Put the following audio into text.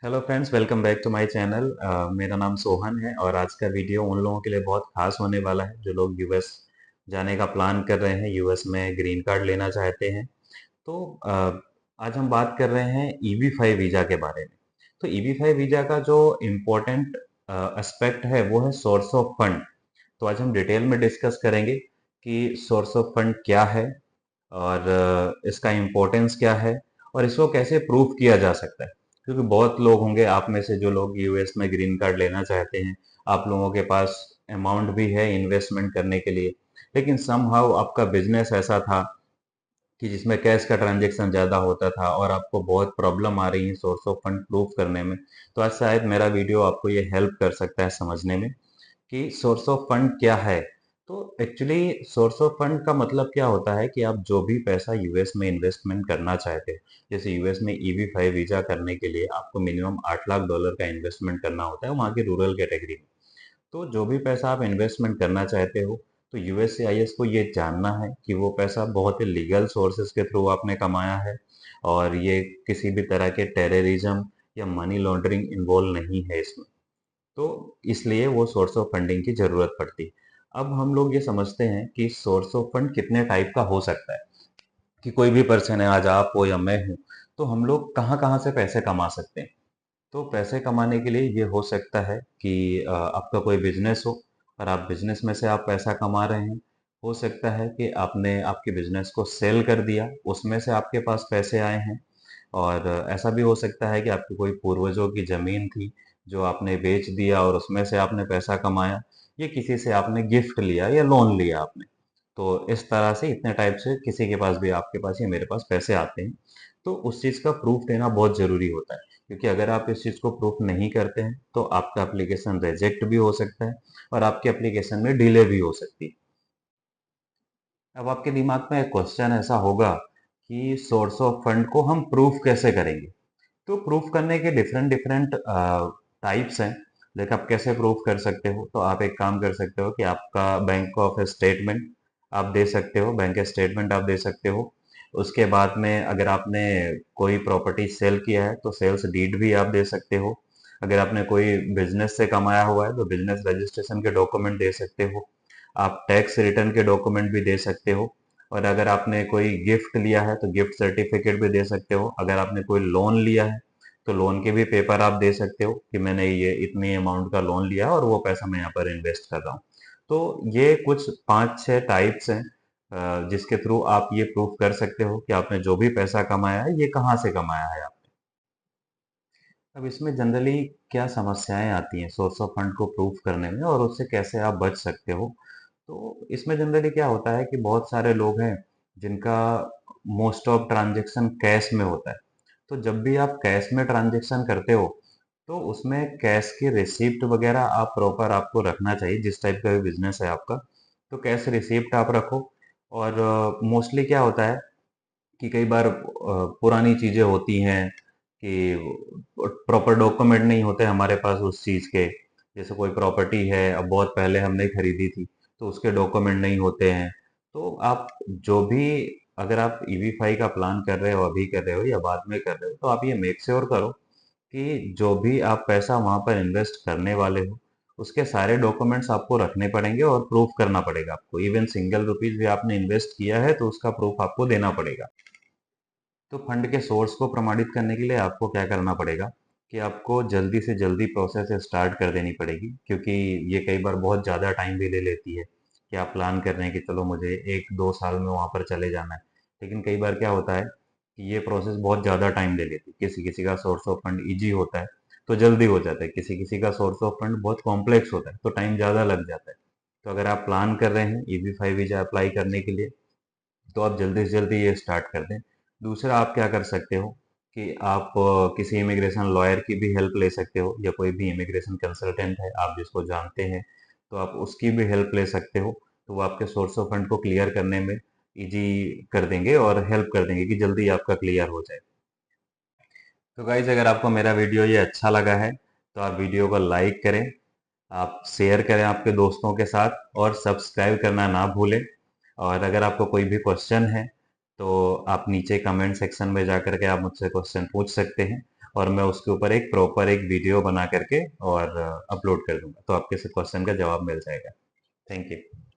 Hello friends, welcome back to my channel. मेरा नाम सोहन है और आज का वीडियो उन लोगों के लिए बहुत खास होने वाला है जो लोग यूएस जाने का प्लान कर रहे हैं, यूएस में ग्रीन कार्ड लेना चाहते हैं। तो आज हम बात कर रहे हैं ईबी फाइव वीज़ा के बारे में। तो ईबी फाइव वीज़ा का जो इम्पोर्टेंट एस्पेक्ट है वो है सोर्स ऑफ फंड। तो आज हम डिटेल में डिस्कस करेंगे कि सोर्स ऑफ फंड क्या है और इसका इम्पोर्टेंस क्या है और इसको कैसे प्रूव किया जा सकता है। क्योंकि बहुत लोग होंगे आप में से जो लोग यूएस में ग्रीन कार्ड लेना चाहते हैं, आप लोगों के पास अमाउंट भी है इन्वेस्टमेंट करने के लिए, लेकिन समहाउ आपका बिजनेस ऐसा था कि जिसमें कैश का ट्रांजैक्शन ज़्यादा होता था और आपको बहुत प्रॉब्लम आ रही है सोर्स ऑफ फंड प्रूव करने में। तो आज शायद मेरा वीडियो आपको ये हेल्प कर सकता है समझने में कि सोर्स ऑफ फंड क्या है। तो एक्चुअली सोर्स ऑफ फंड का मतलब क्या होता है कि आप जो भी पैसा यूएस में इन्वेस्टमेंट करना चाहते हैं, जैसे यूएस में ईबी फाइव वीजा करने के लिए आपको मिनिमम $8 लाख का इन्वेस्टमेंट करना होता है वहाँ की रूरल कैटेगरी में। तो जो भी पैसा आप इन्वेस्टमेंट करना चाहते हो, तो यूएससीआईएस को ये जानना है कि वो पैसा बहुत ही लीगल सोर्सेज के थ्रू आपने कमाया है और ये किसी भी तरह के टेररिज्म या मनी लॉन्ड्रिंग इन्वॉल्व नहीं है इसमें। तो इसलिए वो सोर्स ऑफ फंडिंग की ज़रूरत पड़ती है। अब हम लोग ये समझते हैं कि सोर्स ऑफ फंड कितने टाइप का हो सकता है, कि कोई भी पर्सन है, आज आप हो या मैं हूँ, तो हम लोग कहाँ-कहाँ से पैसे कमा सकते हैं। तो पैसे कमाने के लिए ये हो सकता है कि आपका कोई बिजनेस हो और आप बिजनेस में से आप पैसा कमा रहे हैं। हो सकता है कि आपने आपके बिजनेस को सेल कर दिया, उसमें से आपके पास पैसे आए हैं। और ऐसा भी हो सकता है कि आपकी कोई पूर्वजों की ज़मीन थी, जो आपने बेच दिया और उसमें से आपने पैसा कमाया। ये किसी से आपने गिफ्ट लिया या लोन लिया आपने। तो इस तरह से इतने टाइप से किसी के पास भी, आपके पास या मेरे पास पैसे आते हैं। तो उस चीज़ का प्रूफ देना बहुत ज़रूरी होता है, क्योंकि अगर आप इस चीज़ को प्रूफ नहीं करते हैं, तो आपका एप्लीकेशन रिजेक्ट भी हो सकता है और आपके एप्लीकेशन में डिले भी हो सकती है। अब आपके दिमाग में एक क्वेश्चन ऐसा होगा कि सोर्स ऑफ फंड को हम प्रूफ कैसे करेंगे? तो प्रूफ करने के डिफरेंट डिफरेंट टाइप्स हैं। देखो आप कैसे प्रूफ कर सकते हो, तो आप एक काम कर सकते हो कि आपका बैंक ऑफ स्टेटमेंट आप दे सकते हो, बैंक स्टेटमेंट आप दे सकते हो। उसके बाद में अगर आपने कोई प्रॉपर्टी सेल किया है तो सेल्स डीड भी आप दे सकते हो। अगर आपने कोई बिजनेस से कमाया हुआ है तो बिजनेस रजिस्ट्रेशन के डॉक्यूमेंट दे सकते हो। आप टैक्स रिटर्न के डॉक्यूमेंट भी दे सकते हो। और अगर आपने कोई गिफ्ट लिया है तो गिफ्ट सर्टिफिकेट भी दे सकते हो। अगर आपने कोई लोन लिया है तो लोन के भी पेपर आप दे सकते हो कि मैंने ये इतनी अमाउंट का लोन लिया और वो पैसा मैं यहाँ पर इन्वेस्ट कर रहा हूँ। तो ये कुछ 5-6 टाइप्स हैं जिसके थ्रू आप ये प्रूफ कर सकते हो कि आपने जो भी पैसा कमाया है ये कहाँ से कमाया है आपने। अब इसमें जनरली क्या समस्याएं आती हैं सोर्स ऑफ फंड को प्रूफ करने में और उससे कैसे आप बच सकते हो। तो इसमें जनरली क्या होता है कि बहुत सारे लोग हैं जिनका मोस्ट ऑफ ट्रांजैक्शन कैश में होता है। तो जब भी आप कैश में ट्रांजैक्शन करते हो तो उसमें कैश की रिसिप्ट वगैरह आप प्रॉपर आपको रखना चाहिए, जिस टाइप का भी बिजनेस है आपका। तो कैश रिसिप्ट आप रखो। और मोस्टली क्या होता है कि कई बार पुरानी चीजें होती हैं कि प्रॉपर डॉक्यूमेंट नहीं होते हमारे पास उस चीज के। जैसे कोई प्रॉपर्टी है, अब बहुत पहले हमने खरीदी थी, तो उसके डॉक्यूमेंट नहीं होते हैं। तो आप जो भी, अगर आप ईवी फाई का प्लान कर रहे हो, अभी कर रहे हो या बाद में कर रहे हो, तो आप ये मेक श्योर करो कि जो भी आप पैसा वहां पर इन्वेस्ट करने वाले हो उसके सारे डॉक्यूमेंट्स आपको रखने पड़ेंगे और प्रूफ करना पड़ेगा आपको। इवन सिंगल रुपीज भी आपने इन्वेस्ट किया है तो उसका प्रूफ आपको देना पड़ेगा। तो फंड के सोर्स को प्रमाणित करने के लिए आपको क्या करना पड़ेगा कि आपको जल्दी से जल्दी प्रोसेस स्टार्ट कर देनी पड़ेगी, क्योंकि ये कई बार बहुत ज़्यादा टाइम भी ले लेती है कि आप प्लान कर रहे हैं कि चलो मुझे 1-2 साल में वहाँ पर चले जाना है। लेकिन कई बार क्या होता है कि ये प्रोसेस बहुत ज़्यादा टाइम ले लेती है। किसी किसी का सोर्स ऑफ फंड ईजी होता है तो जल्दी हो जाता है, किसी किसी का सोर्स ऑफ फंड बहुत कॉम्प्लेक्स होता है तो टाइम ज़्यादा लग जाता है। तो अगर आप प्लान कर रहे हैं ईबी फाइव वीजा अप्लाई करने के लिए, तो आप जल्दी से जल्दी ये स्टार्ट कर दें। दूसरा आप क्या कर सकते हो कि आप किसी इमिग्रेशन लॉयर की भी हेल्प ले सकते हो या कोई भी इमिग्रेशन कंसल्टेंट है आप जिसको जानते हैं, तो आप उसकी भी हेल्प ले सकते हो। तो वो आपके सोर्स ऑफ फंड को क्लियर करने में इजी कर देंगे और हेल्प कर देंगे कि जल्दी आपका क्लियर हो जाए। तो गाइज, अगर आपको मेरा वीडियो ये अच्छा लगा है तो आप वीडियो को लाइक करें, आप शेयर करें आपके दोस्तों के साथ और सब्सक्राइब करना ना भूलें। और अगर आपको कोई भी क्वेश्चन है तो आप नीचे कमेंट सेक्शन में जा कर के आप मुझसे क्वेश्चन पूछ सकते हैं और मैं उसके ऊपर एक प्रॉपर एक वीडियो बना करके और अपलोड कर दूंगा, तो आपके इस क्वेश्चन का जवाब मिल जाएगा। Thank you.